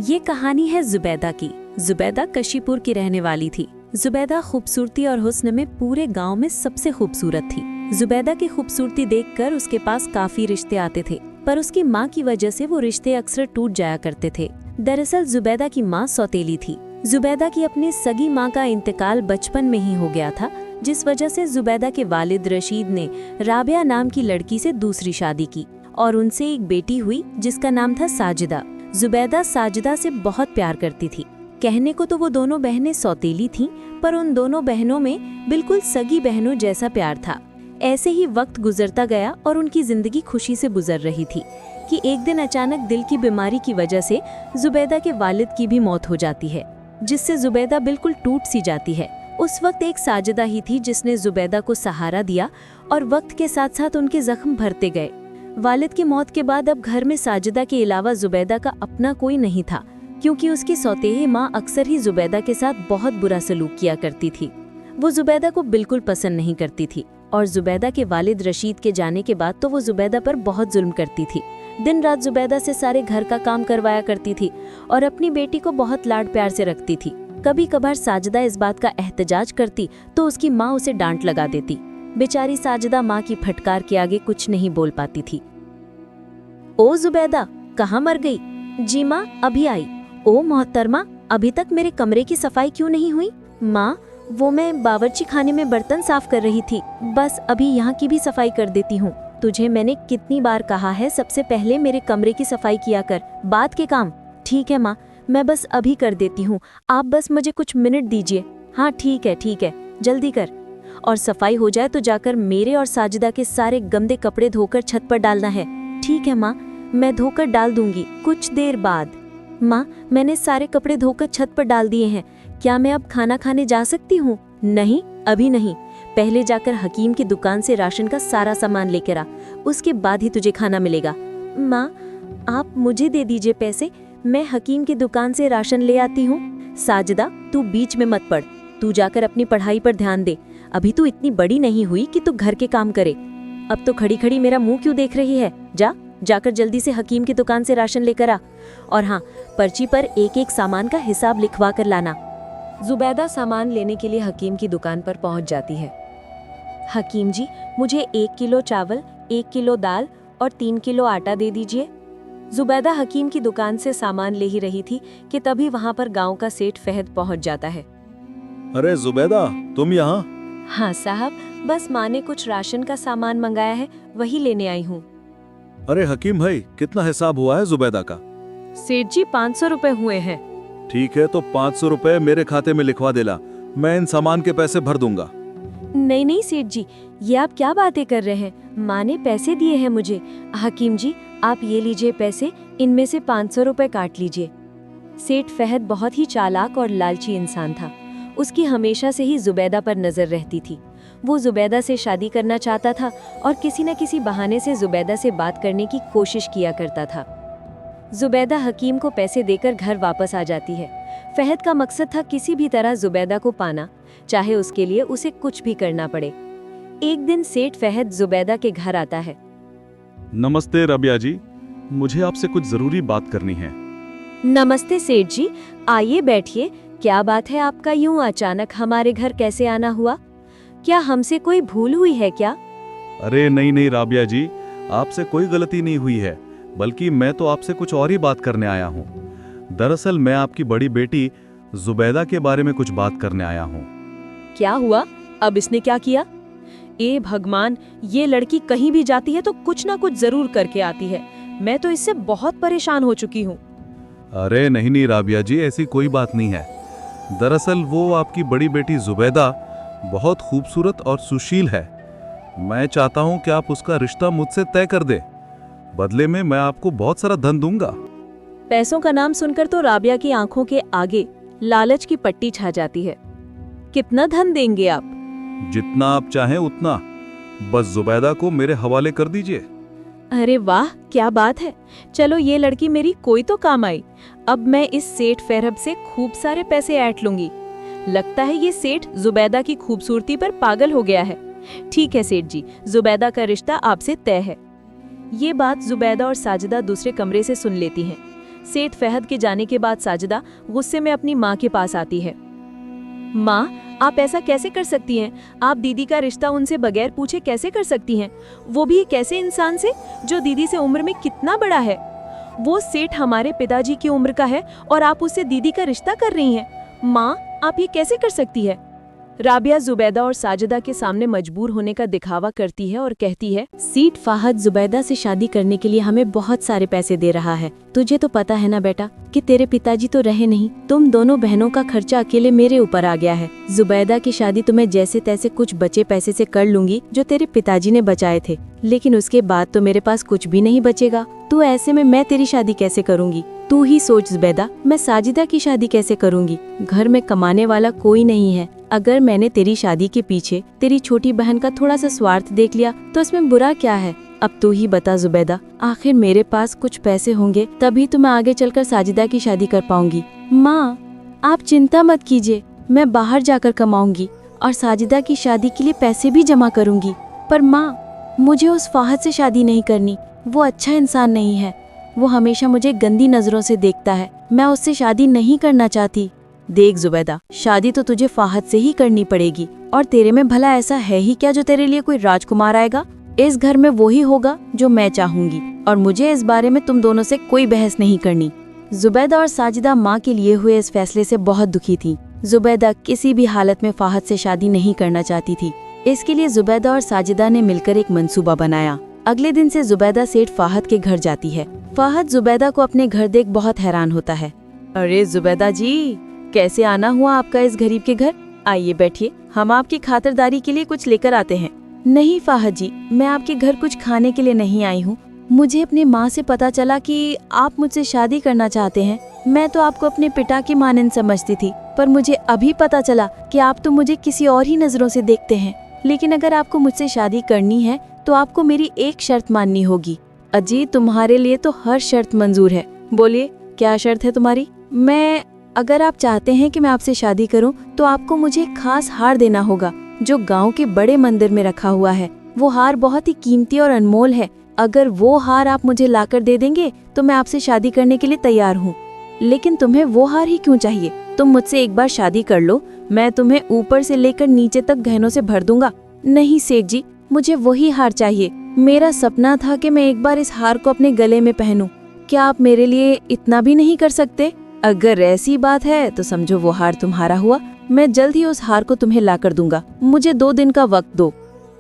ये कहानी है जुबैदा की। जुबैदा कशीपुर की रहने वाली थी। जुबैदा खूबसूरती और हुस्न में पूरे गांव में सबसे खूबसूरत थी। जुबैदा की खूबसूरती देखकर उसके पास काफी रिश्ते आते थे, पर उसकी माँ की वजह से वो रिश्ते अक्सर टूट जाया करते थे। दरअसल जुबैदा की माँ सौतेली थी। जुबैदा की अपनी सगी माँ का इंतकाल बचपन में ही हो गया था, जिस वजह से जुबैदा के वालिद रशीद ने राबिया नाम की लड़की से दूसरी शादी की और उनसे एक बेटी हुई जिसका नाम था साजिदा। जुबैदा साजिदा से बहुत प्यार करती थी। कहने को तो वो दोनों बहनें सौतेली थीं, पर उन दोनों बहनों में बिल्कुल सगी बहनों जैसा प्यार था। ऐसे ही वक्त गुजरता गया और उनकी जिंदगी खुशी से गुजर रही थी कि एक दिन अचानक दिल की बीमारी की वजह से जुबैदा के वालिद की भी मौत हो जाती है, जिससे जुबैदा बिल्कुल टूट सी जाती है। उस वक्त एक साजिदा ही थी जिसने जुबैदा को सहारा दिया और वक्त के साथ साथ उनके जख्म भरते गए। वालिद की मौत के बाद अब घर में साजिदा के अलावा जुबैदा का अपना कोई नहीं था, क्योंकि उसकी सौतेली माँ अक्सर ही जुबैदा के साथ बहुत बुरा सलूक किया करती थी। वो जुबैदा को बिल्कुल पसंद नहीं करती थी और जुबैदा के वालिद रशीद के जाने के बाद तो वो जुबैदा पर बहुत जुल्म करती थी। दिन रात जुबैदा से सारे घर का काम करवाया करती थी और अपनी बेटी को बहुत लाड प्यार से रखती थी। कभी कभार साजिदा इस बात का एहतजाज करती तो उसकी माँ उसे डांट लगा देती। बेचारी साजिदा माँ की फटकार के आगे कुछ नहीं बोल पाती थी। ओ जुबैदा, कहाँ मर गई? जी माँ, अभी आई। ओ मोहतरमा, अभी तक मेरे कमरे की सफाई क्यों नहीं हुई? माँ, वो मैं बावर्ची खाने में बर्तन साफ कर रही थी, बस अभी यहाँ की भी सफाई कर देती हूँ। तुझे मैंने कितनी बार कहा है सबसे पहले मेरे कमरे की सफाई किया कर, बाद के काम। ठीक है माँ, मैं बस अभी कर देती हूँ, आप बस मुझे कुछ मिनट दीजिए। हाँ ठीक है, जल्दी कर। और सफाई हो जाए तो जाकर मेरे और साजिदा के सारे गंदे कपड़े धोकर छत पर डालना है। ठीक है माँ, मैं धोकर डाल दूंगी कुछ देर बाद। माँ, मैंने सारे कपड़े धोकर छत पर डाल दिए हैं, क्या मैं अब खाना खाने जा सकती हूँ? नहीं, अभी नहीं, पहले जाकर हकीम की दुकान से राशन का सारा सामान लेकर आ, उसके बाद ही तुझे खाना मिलेगा। माँ, आप मुझे दे दीजिए पैसे, मैं हकीम की दुकान से राशन ले आती हूँ। साजिदा, तू बीच में मत पड़, तू जाकर अपनी पढ़ाई पर ध्यान दे। अभी तू इतनी बड़ी नहीं हुई कि तू घर के काम करे। अब तो खड़ी खड़ी मेरा मुंह क्यों देख रही है? जाकर जल्दी से हकीम की दुकान से राशन लेकर आ, और हाँ, पर्ची पर एक एक सामान का हिसाब लिखवा कर लाना। जुबैदा सामान लेने के लिए हकीम की दुकान पर पहुंच जाती है। हकीम जी, मुझे 1 किलो चावल, 1 किलो दाल और 3 किलो आटा दे दीजिए। जुबैदा हकीम की दुकान से सामान ले ही रही थी कि तभी वहां पर गांव का सेठ फहद पहुंच जाता है। अरे जुबैदा, तुम यहाँ? हाँ साहब, बस माँ ने कुछ राशन का सामान मंगाया है, वही लेने आई हूँ। अरे हकीम भाई, कितना हिसाब हुआ है जुबैदा का? सेठ जी, 500 रुपए हुए हैं। ठीक है, तो 500 रुपए मेरे खाते में लिखवा देला, मैं इन सामान के पैसे भर दूंगा। नहीं सेठ जी, ये आप क्या बातें कर रहे हैं? माँ ने पैसे दिए हैं मुझे। हकीम जी, आप ये लीजिए पैसे, इनमें से 500 रुपए काट लीजिए। सेठ फहद बहुत ही चालाक और लालची इंसान था। उसकी हमेशा से ही जुबैदा पर नजर रहती थी। वो जुबैदा से शादी करना चाहता था और किसी न किसी बहाने से जुबैदा से बात करने की कोशिश किया करता था। जुबैदा हकीम को पैसे देकर घर वापस आ जाती है। फहद का मकसद था किसी भी तरह जुबैदा को पाना, चाहे उसके लिए उसे कुछ भी करना पड़े। एक दिन सेठ फहद जुबैदा के घर आता है। नमस्ते रबिया जी, मुझे आपसे कुछ जरूरी बात करनी है। नमस्ते सेठ जी, आइए बैठिए। क्या बात है आपका, यूं अचानक हमारे घर कैसे आना हुआ? क्या हमसे कोई भूल हुई है क्या? अरे नहीं राबिया जी, आपसे कोई गलती नहीं हुई है, बल्कि मैं तो आपसे कुछ और ही बात करने आया हूँ। दरअसल मैं आपकी बड़ी बेटी जुबैदा के बारे में कुछ बात करने आया हूँ। क्या हुआ? अब इसने क्या किया? ए भगवान, ये लड़की कहीं भी जाती है तो कुछ ना कुछ जरूर करके आती है। मैं तो इससे बहुत परेशान हो चुकी हूँ। अरे नहीं राबिया जी, ऐसी कोई बात नहीं है। दरअसल वो आपकी बड़ी बेटी जुबैदा बहुत खूबसूरत और सुशील है। मैं चाहता हूँ कि आप उसका रिश्ता मुझसे तय कर दे, बदले में मैं आपको बहुत सारा धन दूंगा। पैसों का नाम सुनकर तो राबिया की आंखों के आगे लालच की पट्टी छा जाती है। कितना धन देंगे आप? जितना आप चाहें उतना, बस जुबैदा को मेरे हवाले कर दीजिए। अरे वाह, क्या बात है। चलो, ये लड़की मेरी कोई तो काम आई। अब मैं इस सेठ फहरब से खूब सारे पैसे ऐंठ लूंगी। लगता है ये सेठ जुबैदा की खूबसूरती पर पागल हो गया है। ठीक है सेठ जी, जुबैदा का रिश्ता आपसे तय है। ये बात जुबैदा और साजिदा दूसरे कमरे से सुन लेती हैं। सेठ फहद के जाने के बाद साजिदा गुस्से में अपनी माँ के पास आती है। माँ, आप ऐसा कैसे कर सकती हैं? आप दीदी का रिश्ता उनसे बगैर पूछे कैसे कर सकती हैं? वो भी एक ऐसे इंसान से जो दीदी से उम्र में कितना बड़ा है। वो सेठ हमारे पिताजी की उम्र का है और आप उससे दीदी का रिश्ता कर रही हैं। माँ, आप ये कैसे कर सकती है? राबिया जुबैदा और साजिदा के सामने मजबूर होने का दिखावा करती है और कहती है, सेठ फाहद जुबैदा से शादी करने के लिए हमें बहुत सारे पैसे दे रहा है। तुझे तो पता है ना बेटा कि तेरे पिताजी तो रहे नहीं, तुम दोनों बहनों का खर्चा अकेले मेरे ऊपर आ गया है। जुबैदा की शादी तो मैं जैसे तैसे कुछ बचे पैसे से कर लूंगी जो तेरे पिताजी ने बचाए थे, लेकिन उसके बाद तो मेरे पास कुछ भी नहीं बचेगा। तो ऐसे में मैं तेरी शादी कैसे करूंगी? तू ही सोच जुबैदा, मैं साजिदा की शादी कैसे करूंगी? घर में कमाने वाला कोई नहीं है। अगर मैंने तेरी शादी के पीछे तेरी छोटी बहन का थोड़ा सा स्वार्थ देख लिया तो इसमें बुरा क्या है? अब तू ही बता जुबैदा, आखिर मेरे पास कुछ पैसे होंगे तभी तो मैं आगे चलकर साजिदा की शादी कर पाऊंगी। माँ, आप चिंता मत कीजिए, मैं बाहर जाकर कमाऊंगी और साजिदा की शादी के लिए पैसे भी जमा करूंगी। पर माँ, मुझे उस फाहद से शादी नहीं करनी, वो अच्छा इंसान नहीं है। वो हमेशा मुझे गंदी नजरों से देखता है, मैं उससे शादी नहीं करना चाहती। देख जुबैदा, शादी तो तुझे फाहद से ही करनी पड़ेगी, और तेरे में भला ऐसा है ही क्या जो तेरे लिए कोई राजकुमार आएगा? इस घर में वो ही होगा जो मैं चाहूंगी, और मुझे इस बारे में तुम दोनों से कोई बहस नहीं करनी। जुबैदा और साजिदा माँ के लिए हुए इस फैसले से बहुत दुखी थी। जुबैदा किसी भी हालत में फाहद से शादी नहीं करना चाहती थी। इसके लिए जुबैदा और साजिदा ने मिलकर एक मंसूबा बनाया। अगले दिन से जुबैदा सेठ फाहद के घर जाती है। फाहद जुबैदा को अपने घर देख बहुत हैरान होता है। अरे जुबैदा जी, कैसे आना हुआ आपका इस गरीब के घर? आइए बैठिए, हम आपकी खातिरदारी के लिए कुछ लेकर आते हैं। नहीं फाहद जी, मैं आपके घर कुछ खाने के लिए नहीं आई हूँ। मुझे अपनी माँ से पता चला कि आप मुझसे शादी करना चाहते हैं। मैं तो आपको अपने पिता की मानंद समझती थी, पर मुझे अभी पता चला कि आप तो मुझे किसी और ही नजरों से देखते हैं। लेकिन अगर आपको मुझसे शादी करनी है तो आपको मेरी एक शर्त माननी होगी। अजी, तुम्हारे लिए तो हर शर्त मंजूर है। बोलिए, क्या शर्त है तुम्हारी? अगर आप चाहते हैं कि मैं आपसे शादी करूं, तो आपको मुझे एक खास हार देना होगा जो गांव के बड़े मंदिर में रखा हुआ है। वो हार बहुत ही कीमती और अनमोल है। अगर वो हार आप मुझे लाकर दे देंगे तो मैं आपसे शादी करने के लिए तैयार हूँ। लेकिन तुम्हें वो हार ही क्यों चाहिए? तुम मुझसे एक बार शादी कर लो, मैं तुम्हें ऊपर से लेकर नीचे तक गहनों से भर दूंगा। नहीं सेठ जी, मुझे वही हार चाहिए। मेरा सपना था कि मैं एक बार इस हार को अपने गले में पहनूं। क्या आप मेरे लिए इतना भी नहीं कर सकते? अगर ऐसी बात है तो समझो वो हार तुम्हारा हुआ। मैं जल्द ही उस हार को तुम्हें ला कर दूंगा। मुझे 2 दिन का वक्त दो।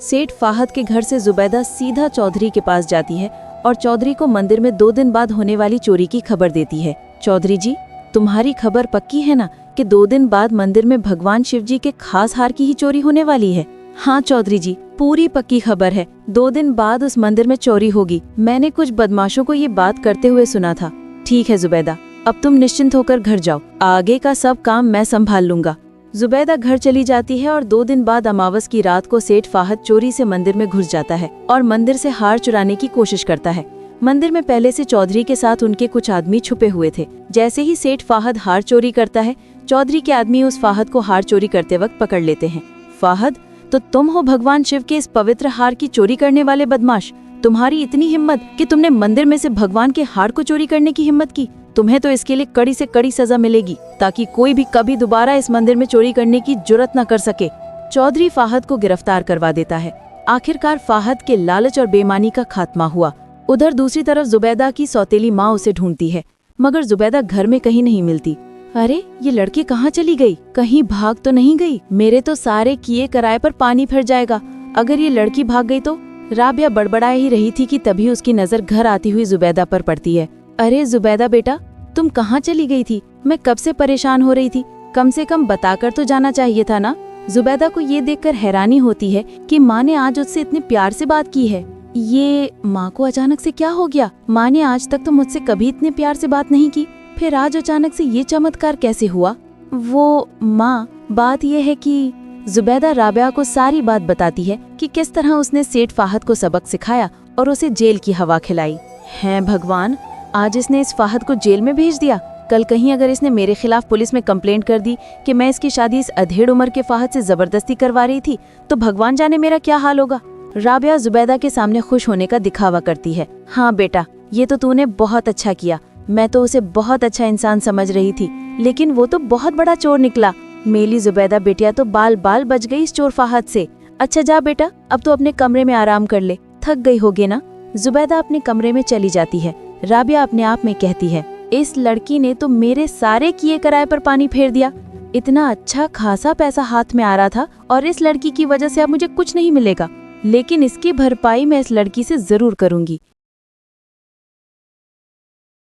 सेठ फाहद के घर से जुबैदा सीधा चौधरी के पास जाती है और चौधरी को मंदिर में 2 दिन बाद होने वाली चोरी की खबर देती है। चौधरी जी, तुम्हारी खबर पक्की है ना कि 2 दिन बाद मंदिर में भगवान शिव जी के खास हार की ही चोरी होने वाली है? हाँ चौधरी जी, पूरी पक्की खबर है। 2 दिन बाद उस मंदिर में चोरी होगी। मैंने कुछ बदमाशों को ये बात करते हुए सुना था। ठीक है जुबैदा, अब तुम निश्चिंत होकर घर जाओ, आगे का सब काम मैं संभाल लूंगा। जुबैदा घर चली जाती है और 2 दिन बाद अमावस की रात को सेठ फाहद चोरी से मंदिर में घुस जाता है और मंदिर से हार चुराने की कोशिश करता है। मंदिर में पहले से चौधरी के साथ उनके कुछ आदमी छुपे हुए थे। जैसे ही सेठ फाहद हार चोरी करता है, चौधरी के आदमी उस फाहद को हार चोरी करते वक्त पकड़ लेते हैं। फाहद, तो तुम हो भगवान शिव के इस पवित्र हार की चोरी करने वाले बदमाश। तुम्हारी इतनी हिम्मत कि तुमने मंदिर में से भगवान के हार को चोरी करने की हिम्मत की। तुम्हें तो इसके लिए कड़ी से कड़ी सजा मिलेगी, ताकि कोई भी कभी दोबारा इस मंदिर में चोरी करने की जुर्रत न कर सके। चौधरी फाहद को गिरफ्तार करवा देता है। आखिरकार फाहद के लालच और बेईमानी का खात्मा हुआ। उधर दूसरी तरफ जुबैदा की सौतेली माँ उसे ढूंढती है, मगर जुबैदा घर में कहीं नहीं मिलती। अरे, ये लड़की कहाँ चली गई? कहीं भाग तो नहीं गई? मेरे तो सारे किए कराए पर पानी फिर जाएगा। अगर ये लड़की भाग गई तो? राबिया बड़बड़ा ही रही थी कि तभी उसकी नजर घर आती हुई जुबैदा पर पड़ती है। अरे जुबैदा बेटा, तुम कहाँ चली गई थी? मैं कब से परेशान हो रही थी, कम से कम बताकर तो जाना चाहिए था ना। जुबैदा को ये देखकर हैरानी होती है कि माँ ने आज उससे इतने प्यार से बात की है। ये माँ को अचानक से क्या हो गया? माँ ने आज तक तो मुझसे कभी इतने प्यार से बात नहीं की, फिर आज अचानक से ये चमत्कार कैसे हुआ? वो माँ, बात ये है कि जुबैदा राबिया को सारी बात बताती है कि किस तरह उसने सेठ फाहद को सबक सिखाया और उसे जेल की हवा खिलाई। हैं भगवान, आज इसने इस फाहद को जेल में भेज दिया। कल कहीं अगर इसने मेरे खिलाफ पुलिस में कंप्लेंट कर दी कि मैं इसकी शादी इस अधेड़ उम्र के फाहद से जबरदस्ती करवा रही थी, तो भगवान जाने मेरा क्या हाल होगा। राबिया जुबैदा के सामने खुश होने का दिखावा करती है। हाँ बेटा, ये तो तूने बहुत अच्छा किया। मैं तो उसे बहुत अच्छा इंसान समझ रही थी, लेकिन वो तो बहुत बड़ा चोर निकला। मेरी जुबैदा बेटिया तो बाल बाल बच गई इस चोर फाहद से। अच्छा जा बेटा, अब तो अपने कमरे में आराम कर ले, थक गई होगी ना। जुबैदा अपने कमरे में चली जाती है। राबिया अपने आप में कहती है, इस लड़की ने तो मेरे सारे किए कराए पर पानी फेर दिया। इतना अच्छा खासा पैसा हाथ में आ रहा था और इस लड़की की वजह से अब मुझे कुछ नहीं मिलेगा, लेकिन इसकी भरपाई मैं इस लड़की से जरूर करूंगी।